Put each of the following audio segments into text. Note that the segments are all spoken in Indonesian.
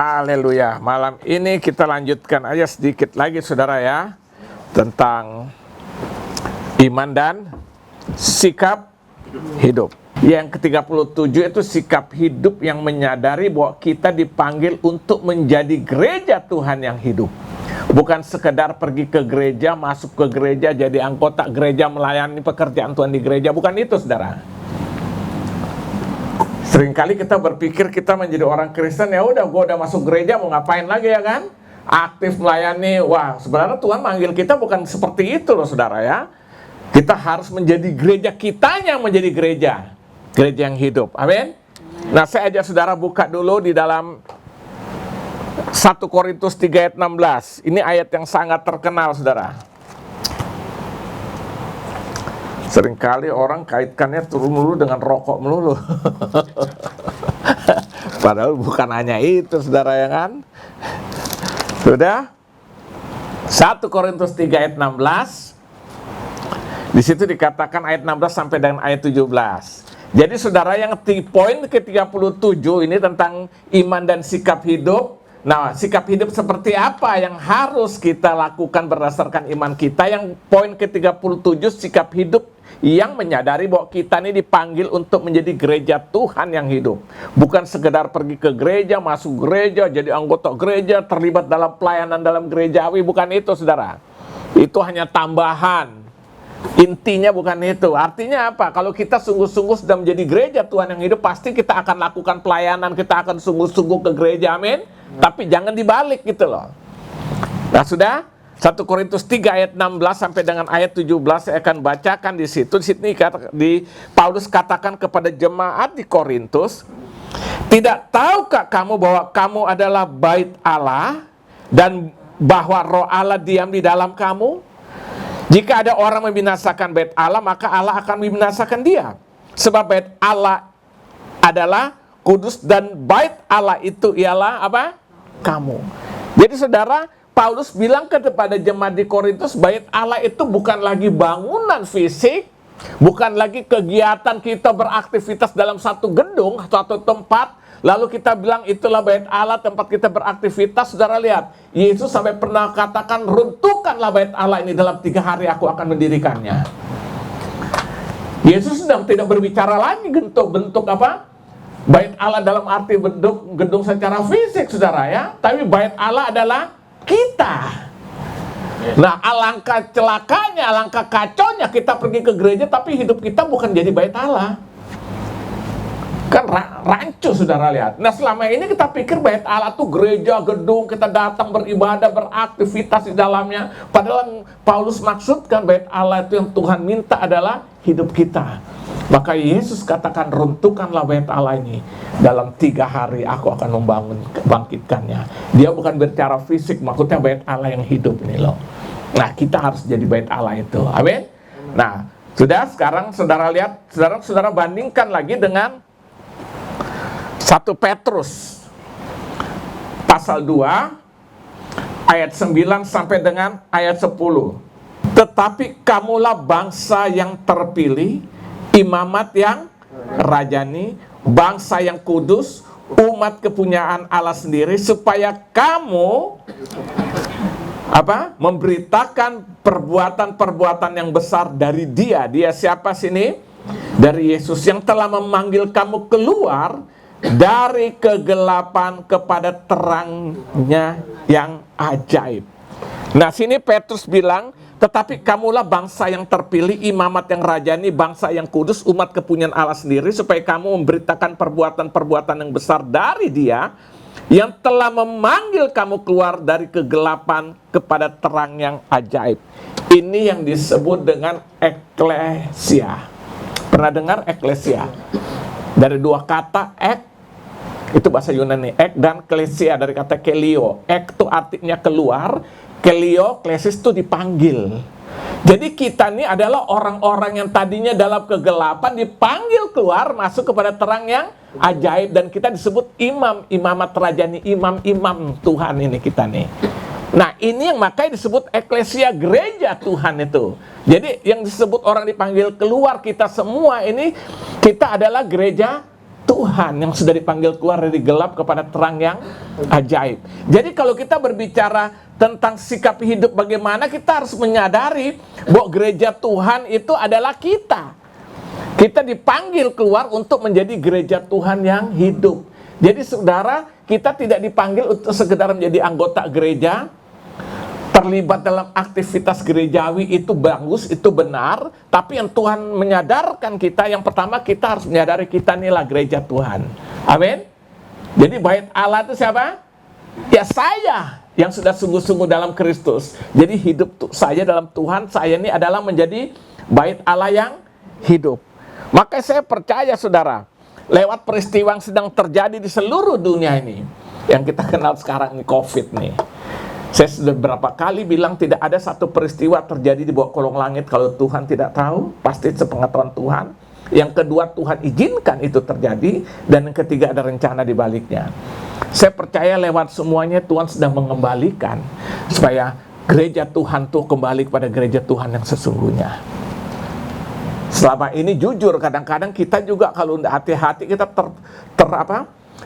Haleluya. Malam ini kita lanjutkan aja sedikit lagi saudara ya, tentang iman dan sikap hidup. Yang ke-37 itu sikap hidup yang menyadari bahwa kita dipanggil untuk menjadi gereja Tuhan yang hidup. Bukan sekedar pergi ke gereja, masuk ke gereja, jadi anggota gereja, melayani pekerjaan Tuhan di gereja. Bukan itu saudara. Seringkali kita berpikir kita menjadi orang Kristen, ya udah gue udah masuk gereja mau ngapain lagi ya kan? Aktif melayani. Wah, sebenarnya Tuhan manggil kita bukan seperti itu loh saudara ya. Kita harus menjadi gereja, kitanya yang menjadi gereja yang hidup. Amin. Nah, saya ajak saudara buka dulu di dalam 1 Korintus 3 ayat 16. Ini ayat yang sangat terkenal saudara. Seringkali orang kaitkannya turun melulu dengan rokok melulu. Padahal bukan hanya itu saudara ya kan. Sudah 1 Korintus 3 ayat 16. Di situ dikatakan ayat 16 sampai dengan ayat 17. Jadi saudara, yang poin ke-37 ini tentang iman dan sikap hidup. Nah, sikap hidup seperti apa yang harus kita lakukan berdasarkan iman kita? Yang poin ke-37 sikap hidup yang menyadari bahwa kita ini dipanggil untuk menjadi gereja Tuhan yang hidup. Bukan sekedar pergi ke gereja, masuk gereja, jadi anggota gereja, terlibat dalam pelayanan dalam gerejawi. Bukan itu saudara. Itu hanya tambahan. Intinya bukan itu. Artinya apa? Kalau kita sungguh-sungguh sudah menjadi gereja Tuhan yang hidup, pasti kita akan lakukan pelayanan, kita akan sungguh-sungguh ke gereja, amin. Tapi jangan dibalik gitu loh. Nah sudah, 1 Korintus 3 ayat 16 sampai dengan ayat 17 saya akan bacakan di situ. Di sini Paulus katakan kepada jemaat di Korintus, "Tidak tahukah kamu bahwa kamu adalah bait Allah dan bahwa Roh Allah diam di dalam kamu? Jika ada orang membinasakan bait Allah, maka Allah akan membinasakan dia. Sebab bait Allah adalah kudus dan bait Allah itu ialah apa? Kamu." Jadi saudara, Paulus bilang kepada jemaat di Korintus, bait Allah itu bukan lagi bangunan fisik, bukan lagi kegiatan kita beraktivitas dalam satu gedung, satu tempat, lalu kita bilang itulah bait Allah, tempat kita beraktivitas. Saudara lihat, Yesus sampai pernah katakan, "Runtuhkanlah bait Allah ini, dalam 3 hari aku akan mendirikannya." Yesus sedang tidak berbicara lagi bentuk apa? Bait Allah dalam arti bentuk gedung secara fisik saudara ya. Tapi bait Allah adalah kita. Nah, alangkah celakanya, alangkah kacaunya kita pergi ke gereja tapi hidup kita bukan jadi bait Allah. Kan rancu saudara lihat. Nah, selama ini kita pikir bait Allah tuh gereja, gedung, kita datang beribadah, beraktivitas di dalamnya. Padahal Paulus maksudkan bait Allah itu yang Tuhan minta adalah hidup kita. Maka Yesus katakan, "Runtuhkanlah bait Allah ini, dalam 3 hari aku akan bangkitkannya." Dia bukan bicara fisik, maksudnya bait Allah yang hidup ini loh. Nah, kita harus jadi bait Allah itu. Amin. Nah, sudah, sekarang saudara lihat, saudara bandingkan lagi dengan 1 Petrus pasal 2 ayat 9 sampai dengan ayat 10. "Tetapi kamulah bangsa yang terpilih, imamat yang rajani, bangsa yang kudus, umat kepunyaan Allah sendiri, supaya kamu memberitakan perbuatan-perbuatan yang besar dari Dia." Dia siapa sini? Dari Yesus yang telah memanggil kamu keluar dari kegelapan kepada terangnya yang ajaib. Nah, sini Petrus bilang, "Tetapi kamulah bangsa yang terpilih, imamat yang rajani, bangsa yang kudus, umat kepunyaan Allah sendiri, supaya kamu memberitakan perbuatan-perbuatan yang besar dari Dia yang telah memanggil kamu keluar dari kegelapan kepada terang yang ajaib." Ini yang disebut dengan eklesia. Pernah dengar eklesia? Dari 2 kata, itu bahasa Yunani, ek dan klesia dari kata kelio. Ek itu artinya keluar, kelio, klesis itu dipanggil. Jadi kita ini adalah orang-orang yang tadinya dalam kegelapan dipanggil keluar masuk kepada terang yang ajaib, dan kita disebut imamat rajani, imam Tuhan ini kita nih. Nah, ini yang makanya disebut eklesia, gereja Tuhan itu. Jadi yang disebut orang dipanggil keluar, kita semua ini, kita adalah gereja Tuhan yang sudah dipanggil keluar dari gelap kepada terang yang ajaib. Jadi kalau kita berbicara tentang sikap hidup bagaimana, kita harus menyadari bahwa gereja Tuhan itu adalah kita. Kita dipanggil keluar untuk menjadi gereja Tuhan yang hidup. Jadi saudara, kita tidak dipanggil untuk sekedar menjadi anggota gereja, terlibat dalam aktivitas gerejawi itu bagus, itu benar. Tapi yang Tuhan menyadarkan kita, yang pertama kita harus menyadari kita inilah gereja Tuhan. Amin. Jadi bait Allah itu siapa? Ya saya yang sudah sungguh-sungguh dalam Kristus. Jadi hidup saya dalam Tuhan, saya ini adalah menjadi bait Allah yang hidup. Maka saya percaya saudara, lewat peristiwa yang sedang terjadi di seluruh dunia ini, yang kita kenal sekarang ini COVID nih. Saya sudah berapa kali bilang tidak ada satu peristiwa terjadi di bawah kolong langit kalau Tuhan tidak tahu, pasti sepengetahuan Tuhan. Yang kedua, Tuhan izinkan itu terjadi, dan yang ketiga ada rencana di baliknya. Saya percaya lewat semuanya Tuhan sedang mengembalikan supaya gereja Tuhan tuh kembali kepada gereja Tuhan yang sesungguhnya. Selama ini jujur kadang-kadang kita juga kalau tidak hati-hati kita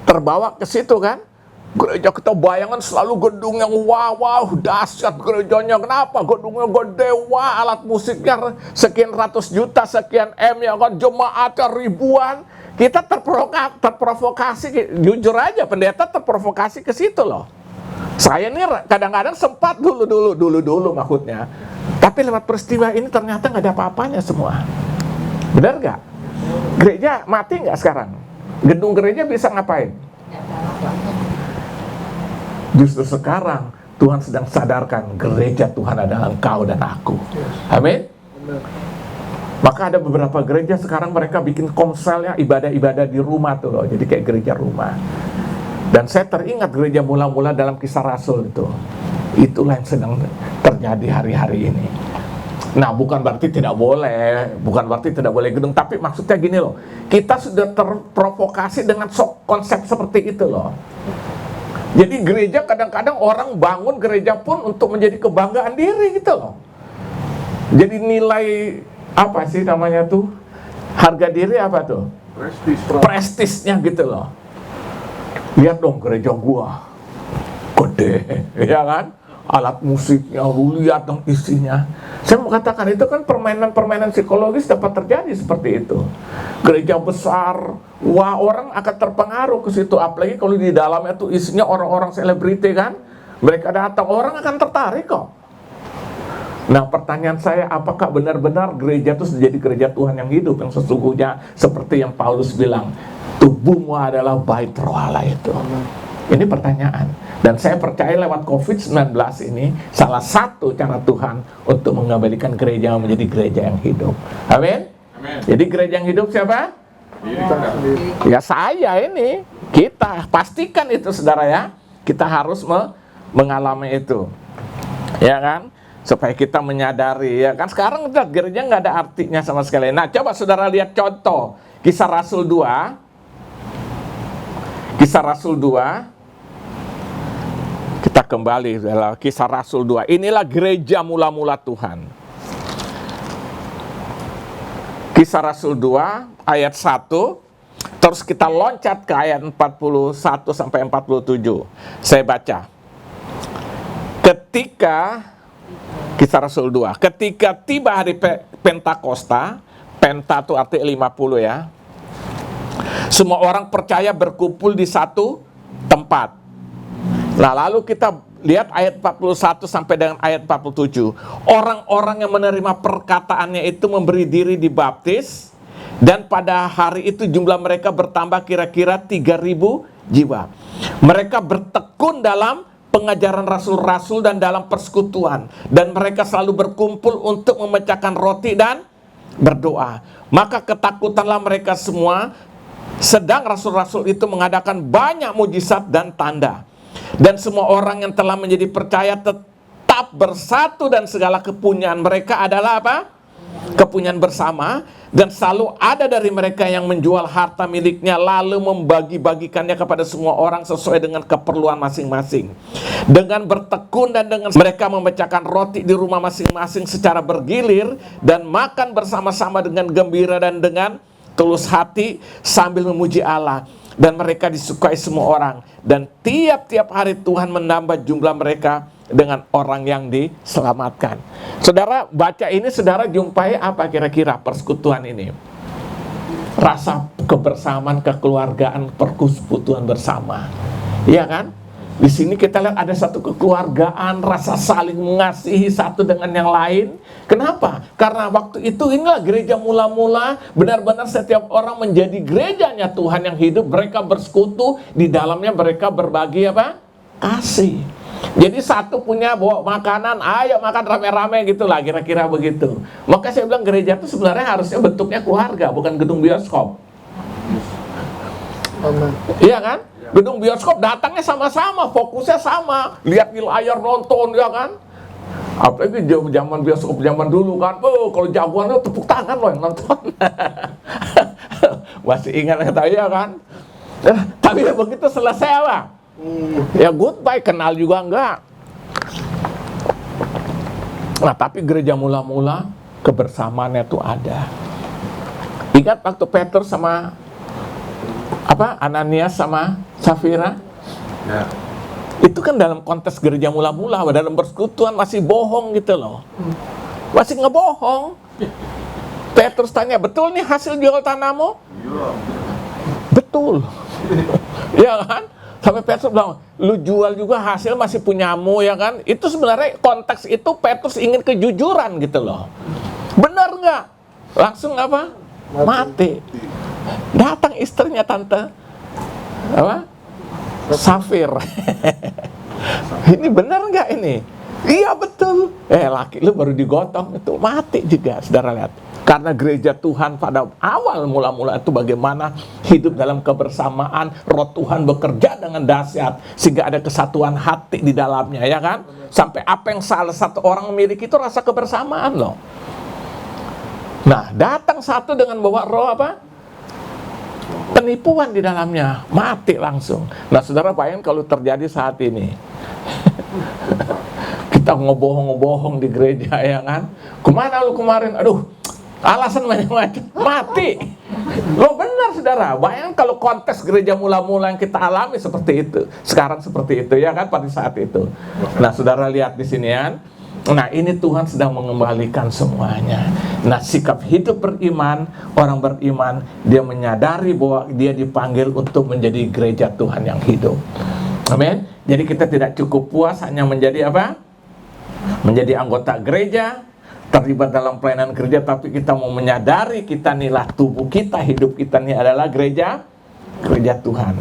terbawa ke situ kan. Gereja kita bayangan selalu gedung yang wow dahsyat gerejanya. Kenapa? Gedungnya gede, wah, alat musiknya sekian ratus juta, sekian M ya kan, jemaatnya ribuan. Kita terprovokasi, jujur aja pendeta terprovokasi ke situ loh. Saya ini kadang-kadang sempat dulu maksudnya. Tapi lewat peristiwa ini ternyata nggak ada apa-apanya semua. Benar nggak? Gereja mati nggak sekarang? Gedung gereja bisa ngapain? Justru sekarang Tuhan sedang sadarkan gereja Tuhan adalah engkau dan aku. Amin. Maka ada beberapa gereja sekarang mereka bikin komselnya ibadah-ibadah di rumah tuh loh. Jadi kayak gereja rumah. Dan saya teringat gereja mula-mula dalam Kisah Rasul itu. Itulah yang sedang terjadi hari-hari ini. Nah, bukan berarti tidak boleh gedung, tapi maksudnya gini loh. Kita sudah terprovokasi dengan konsep seperti itu loh. Jadi gereja kadang-kadang orang bangun gereja pun untuk menjadi kebanggaan diri gitu loh. Jadi nilai apa sih namanya tuh? Harga diri apa tuh? Prestisnya gitu loh. Lihat dong gereja gua gede, ya kan? Alat musiknya, lu lihat dong isinya. Saya mau katakan itu kan permainan psikologis dapat terjadi seperti itu. Gereja besar, wah, orang akan terpengaruh ke situ. Apalagi kalau di dalamnya tuh isinya orang-orang selebriti kan. Mereka datang, orang akan tertarik kok. Nah, pertanyaan saya, apakah benar-benar gereja itu menjadi gereja Tuhan yang hidup, yang sesungguhnya seperti yang Paulus bilang, tubuhmu adalah bait roh Allah itu. Ini pertanyaan. Dan saya percaya lewat COVID-19 ini salah satu cara Tuhan untuk mengembalikan gereja menjadi gereja yang hidup. Amin. Jadi gereja yang hidup siapa? Ya saya ini. Kita pastikan itu saudara ya. Kita harus mengalami itu. Ya kan? Supaya kita menyadari ya kan. Sekarang gereja nggak ada artinya sama sekali. Nah, coba saudara lihat contoh Kisah Rasul 2. Kisah Rasul 2. Kita kembali dalam Kisah Rasul 2. Inilah gereja mula-mula Tuhan. Kisah Rasul 2 ayat 1. Terus kita loncat ke ayat 41 sampai 47. Saya baca. Kisah Rasul 2. Ketika tiba hari Pentakosta, Penta itu artinya 50 ya. Semua orang percaya berkumpul di satu tempat. Nah, lalu kita lihat ayat 41 sampai dengan ayat 47. Orang-orang yang menerima perkataannya itu memberi diri dibaptis, dan pada hari itu jumlah mereka bertambah kira-kira 3.000 jiwa. Mereka bertekun dalam pengajaran rasul-rasul dan dalam persekutuan, dan mereka selalu berkumpul untuk memecahkan roti dan berdoa. Maka ketakutanlah mereka semua, sedang rasul-rasul itu mengadakan banyak mujizat dan tanda. Dan semua orang yang telah menjadi percaya tetap bersatu, dan segala kepunyaan mereka adalah apa? Kepunyaan bersama. Dan selalu ada dari mereka yang menjual harta miliknya lalu membagi-bagikannya kepada semua orang sesuai dengan keperluan masing-masing. Dengan bertekun dan dengan mereka memecahkan roti di rumah masing-masing secara bergilir dan makan bersama-sama dengan gembira dan dengan tulus hati sambil memuji Allah. Dan mereka disukai semua orang. Dan tiap-tiap hari Tuhan menambah jumlah mereka dengan orang yang diselamatkan. Saudara baca ini, saudara jumpai apa kira-kira persekutuan ini? Rasa kebersamaan, kekeluargaan, persekutuan bersama. Iya kan? Di sini kita lihat ada satu kekeluargaan, rasa saling mengasihi satu dengan yang lain. Kenapa? Karena waktu itu inilah gereja mula-mula, benar-benar setiap orang menjadi gerejanya Tuhan yang hidup. Mereka bersekutu, di dalamnya mereka berbagi apa? Kasih. Jadi satu punya bawa makanan, ayo makan rame-rame gitu lah, kira-kira begitu. Maka saya bilang gereja itu sebenarnya harusnya bentuknya keluarga, bukan gedung bioskop. Iya kan? Gedung bioskop datangnya sama-sama, fokusnya sama, lihat di layar nonton, ya kan? Apalagi zaman bioskop zaman dulu kan, kalau jagoan itu tepuk tangan loh yang nonton. Masih ingat kata ya kan? Tapi begitu selesai apa? Ya goodbye, kenal juga enggak. Nah tapi gereja mula-mula kebersamaannya itu ada. Ingat waktu Petrus sama Ananias sama Safira? Ya. Itu kan dalam konteks gereja mula-mula, dalam persekutuan masih bohong gitu loh. Masih ngebohong. Petrus tanya, betul nih hasil jual tanahmu? Iya. Betul. Iya kan? Sampai Petrus bilang, lu jual juga hasil masih punyamu, ya kan? Itu sebenarnya konteks itu Petrus ingin kejujuran gitu loh. Benar nggak? Langsung apa? Mati. Datang istrinya tante Safir. Ini benar nggak ini? Iya betul. Laki lu baru digotong itu mati juga, saudara lihat. Karena gereja Tuhan pada awal mula-mula itu bagaimana hidup dalam kebersamaan, roh Tuhan bekerja dengan dahsyat sehingga ada kesatuan hati di dalamnya, ya kan? Sampai apa yang salah satu orang memiliki itu rasa kebersamaan loh. Nah, datang satu dengan bawa roh apa? Penipuan di dalamnya, mati langsung. Nah, saudara bayangkan kalau terjadi saat ini. Kita ngebohong-ngebohong di gereja, ya kan? Kemana lu kemarin? Aduh, alasan macam-macam, mati. Lo benar saudara, bayangkan kalau konteks gereja mula-mula yang kita alami seperti itu, sekarang seperti itu, ya kan, pada saat itu. Nah, saudara lihat di sini ya. Nah, ini Tuhan sedang mengembalikan semuanya. Nah, sikap hidup beriman, orang beriman, dia menyadari bahwa dia dipanggil untuk menjadi gereja Tuhan yang hidup. Amin. Jadi kita tidak cukup puas hanya menjadi apa? Menjadi anggota gereja, terlibat dalam pelayanan gereja, tapi kita mau menyadari kita inilah tubuh kita, hidup kita ini adalah gereja Tuhan.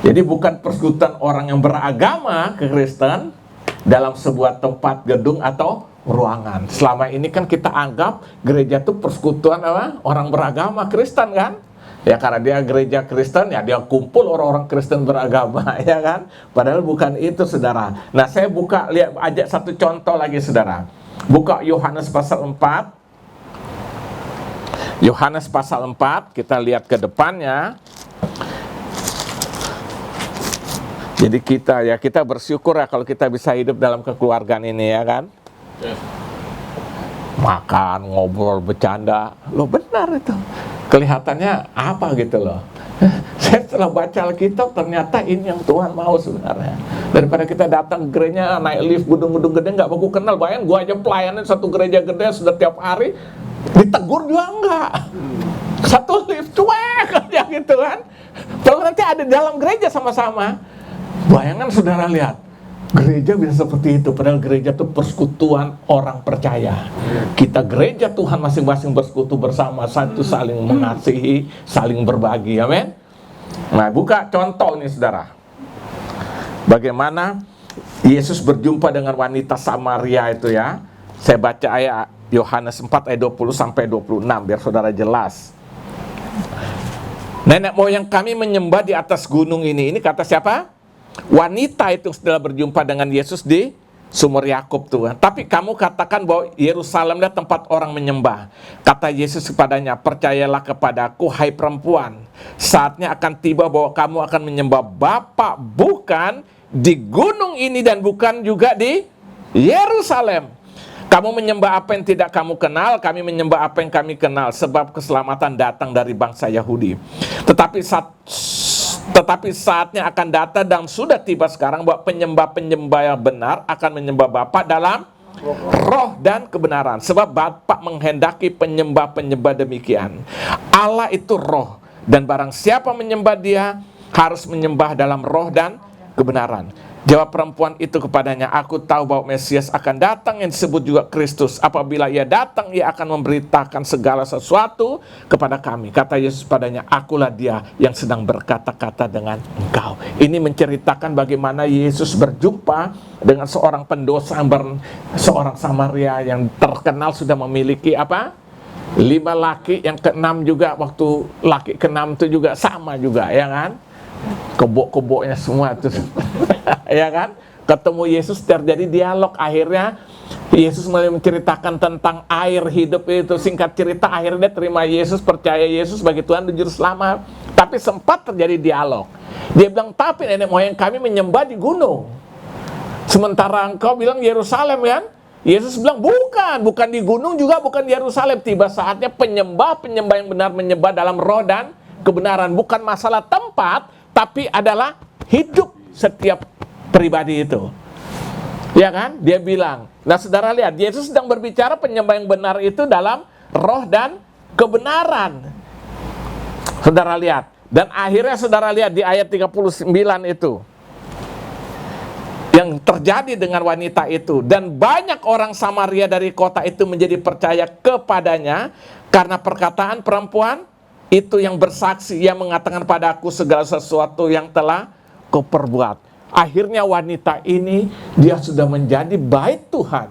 Jadi bukan persekutuan orang yang beragama ke Kristen dalam sebuah tempat, gedung atau ruangan. Selama ini kan kita anggap gereja itu persekutuan apa? Orang beragama Kristen kan? Ya karena dia gereja Kristen, ya dia kumpul orang-orang Kristen beragama, ya kan? Padahal bukan itu, saudara. Nah, saya buka, lihat aja satu contoh lagi, saudara. Buka Yohanes pasal 4. Yohanes pasal 4, kita lihat ke depannya. Jadi kita bersyukur ya kalau kita bisa hidup dalam kekeluargaan ini, ya kan? Makan, ngobrol, bercanda. Loh benar itu. Kelihatannya apa gitu loh. Saya setelah baca Alkitab ternyata ini yang Tuhan mau sebenarnya. Daripada kita datang ke gereja, naik lift gedung-gedung gede, nggak baku kenal. Bayangin gua aja pelayanan satu gereja gede sudah tiap hari, ditegur juga enggak. Satu lift cuek aja gitu kan. Kalau nanti ada dalam gereja sama-sama, bayangan saudara lihat, gereja bisa seperti itu. Padahal gereja itu persekutuan orang percaya. Kita gereja Tuhan masing-masing bersekutu bersama, satu saling mengasihi, saling berbagi. Amin. Nah, buka contoh nih saudara. Bagaimana Yesus berjumpa dengan wanita Samaria itu ya. Saya baca ayat Yohanes 4 ayat 20 sampai 26 biar saudara jelas. Nenek moyang kami menyembah di atas gunung ini. Ini kata siapa? Wanita itu setelah berjumpa dengan Yesus di sumur Yakub tuh. Tapi kamu katakan bahwa Yerusalem adalah tempat orang menyembah. Kata Yesus kepadanya, percayalah kepadaku hai perempuan, saatnya akan tiba bahwa kamu akan menyembah Bapa bukan di gunung ini dan bukan juga di Yerusalem. Kamu menyembah apa yang tidak kamu kenal, kami menyembah apa yang kami kenal, sebab keselamatan datang dari bangsa Yahudi. Tetapi saatnya akan datang dan sudah tiba sekarang bahwa penyembah-penyembah yang benar akan menyembah Bapa dalam roh dan kebenaran. Sebab Bapa menghendaki penyembah-penyembah demikian. Allah itu roh, dan barang siapa menyembah Dia harus menyembah dalam roh dan kebenaran. Jawab perempuan itu kepadanya, aku tahu bahwa Mesias akan datang yang disebut juga Kristus. Apabila ia datang, ia akan memberitakan segala sesuatu kepada kami. Kata Yesus padanya, akulah dia yang sedang berkata-kata dengan engkau. Ini menceritakan bagaimana Yesus berjumpa dengan seorang pendosa, seorang Samaria yang terkenal sudah memiliki 5 laki, yang ke-6 juga, waktu laki ke-6 itu juga sama juga, ya kan? Kebok-keboknya semua itu ya kan, ketemu Yesus, terjadi dialog. Akhirnya Yesus mulai menceritakan tentang air hidup itu. Singkat cerita, akhirnya dia terima Yesus, percaya Yesus sebagai Tuhan dan Juru Selamat. Tapi sempat terjadi dialog. Dia bilang, tapi nenek moyang kami menyembah di gunung, sementara engkau bilang Yerusalem, kan? Yesus bilang, bukan di gunung, juga bukan di Yerusalem. Tiba saatnya penyembah yang benar menyembah dalam roh dan kebenaran. Bukan masalah tempat, tapi adalah hidup setiap pribadi itu. Ya kan? Dia bilang. Nah, saudara lihat, Yesus sedang berbicara penyembah yang benar itu dalam roh dan kebenaran. Saudara lihat. Dan akhirnya saudara lihat di ayat 39 itu, yang terjadi dengan wanita itu. Dan banyak orang Samaria dari kota itu menjadi percaya kepadanya karena perkataan perempuan itu yang bersaksi. Ia mengatakan padaku segala sesuatu yang telah kau perbuat. Akhirnya wanita ini, dia sudah menjadi bait Tuhan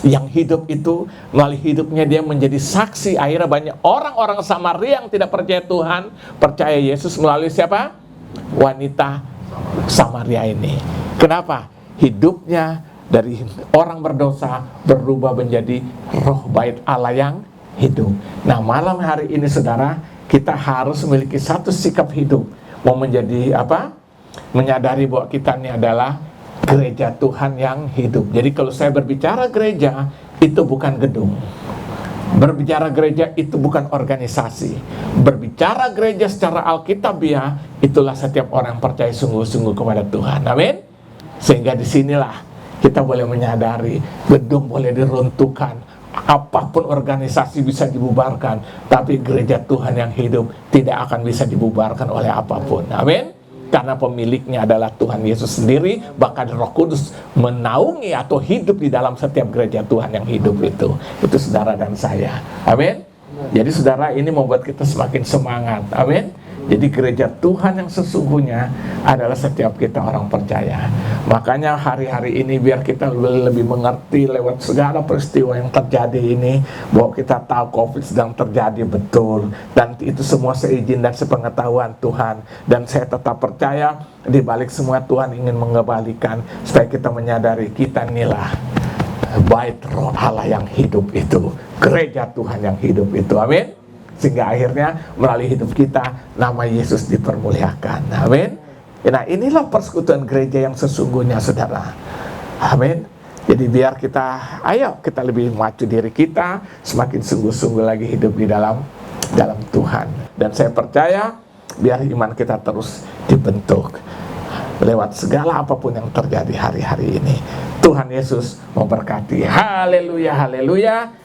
yang hidup itu. Melalui hidupnya dia menjadi saksi. Akhirnya banyak orang-orang Samaria yang tidak percaya Tuhan percaya Yesus melalui siapa? Wanita Samaria ini. Kenapa? Hidupnya dari orang berdosa berubah menjadi roh bait Allah yang hidup. Nah, malam hari ini saudara, kita harus memiliki satu sikap hidup. Mau menjadi menyadari bahwa kita ini adalah gereja Tuhan yang hidup. Jadi kalau saya berbicara gereja, itu bukan gedung. Berbicara gereja itu bukan organisasi. Berbicara gereja secara alkitabiah, itulah setiap orang percaya sungguh-sungguh kepada Tuhan. Amin. Sehingga disinilah kita boleh menyadari, gedung boleh diruntuhkan, apapun organisasi bisa dibubarkan, tapi gereja Tuhan yang hidup tidak akan bisa dibubarkan oleh apapun. Amin. Karena pemiliknya adalah Tuhan Yesus sendiri, bahkan Roh Kudus menaungi atau hidup di dalam setiap gereja Tuhan yang hidup itu. Itu saudara dan saya. Amin. Jadi saudara, ini membuat kita semakin semangat. Amin. Jadi gereja Tuhan yang sesungguhnya adalah setiap kita orang percaya. Makanya hari-hari ini biar kita lebih mengerti lewat segala peristiwa yang terjadi ini, bahwa kita tahu COVID sedang terjadi betul, dan itu semua seizin dan sepengetahuan Tuhan. Dan saya tetap percaya di balik semua Tuhan ingin mengembalikan supaya kita menyadari kita inilah bait roh Allah yang hidup itu, gereja Tuhan yang hidup itu. Amin. Sehingga akhirnya melalui hidup kita nama Yesus dipermuliakan. Amin. Nah, inilah persekutuan gereja yang sesungguhnya, saudara. Amin. Jadi biar kita, ayo kita lebih maju diri kita, semakin sungguh-sungguh lagi hidup di dalam Tuhan. Dan saya percaya biar iman kita terus dibentuk lewat segala apapun yang terjadi hari-hari ini. Tuhan Yesus memberkati. Haleluya, haleluya.